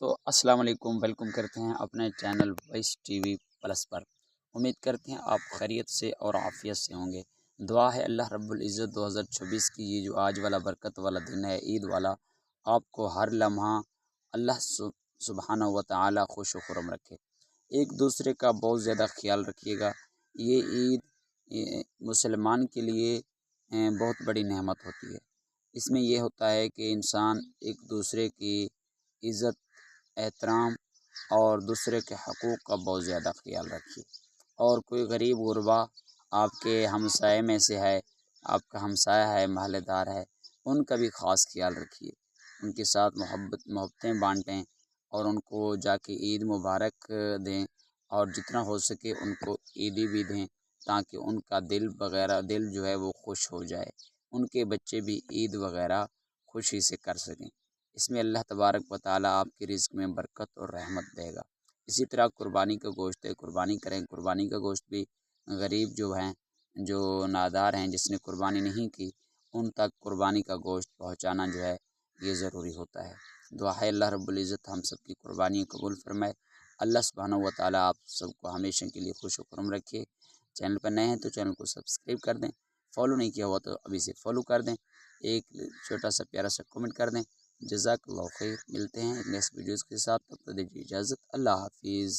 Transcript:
تو السلام علیکم، ویلکم کرتے ہیں اپنے channel voice T V plus پر۔ امید کرتے ہیں آپ خیریت سے اور عافیت سے ہوں گے۔ دعا ہے اللہ رب العزت 2026 کی یہ جو آج والا برکت والا دن ہے، عید والا، آپ کو ہر لمحہ اللہ سبحانہ و تعالی خوش و خرم رکھے۔ ایک دوسرے کا بہت زیادہ خیال رکھیے گا۔ یہ عید مسلمان کے لیے بہت بڑی نعمت ہوتی ہے۔ اس میں یہ ہوتا ہے کہ انسان ایک دوسرے کی عزت، احترام اور دوسرے کے حقوق کا بہت زیادہ خیال رکھیے۔ اور کوئی غریب غربا آپ کے ہمسائے میں سے ہے، آپ کا ہمسایہ ہے، محلے دار ہے، ان کا بھی خاص خیال رکھیے۔ ان کے ساتھ محبتیں بانٹیں اور ان کو جا کے عید مبارک دیں، اور جتنا ہو سکے ان کو عیدی بھی دیں، تاکہ ان کا دل جو ہے وہ خوش ہو جائے، ان کے بچے بھی عید وغیرہ خوشی سے کر سکیں۔ اس میں اللہ تبارک و تعالیٰ آپ کی رزق میں برکت اور رحمت دے گا۔ اسی طرح قربانی کا گوشت ہے، قربانی کریں۔ قربانی کا گوشت بھی غریب جو ہیں، جو نادار ہیں، جس نے قربانی نہیں کی، ان تک قربانی کا گوشت پہنچانا جو ہے یہ ضروری ہوتا ہے۔ دعا ہے اللہ رب العزت ہم سب کی قربانی قبول فرمائے۔ اللہ سبحانہ و تعالیٰ آپ سب کو ہمیشہ کے لیے خوش و خرم رکھے۔ چینل پر نئے ہیں تو چینل کو سبسکرائب کر دیں، فالو نہیں کیا ہوا تو ابھی سے فالو کر دیں، ایک چھوٹا سا پیارا سا کمنٹ کر دیں۔ جزاک اللہ خیر۔ ملتے ہیں ایک نیکسٹ ویڈیوز کے ساتھ، تب تک دیجیے اجازت۔ اللہ حافظ۔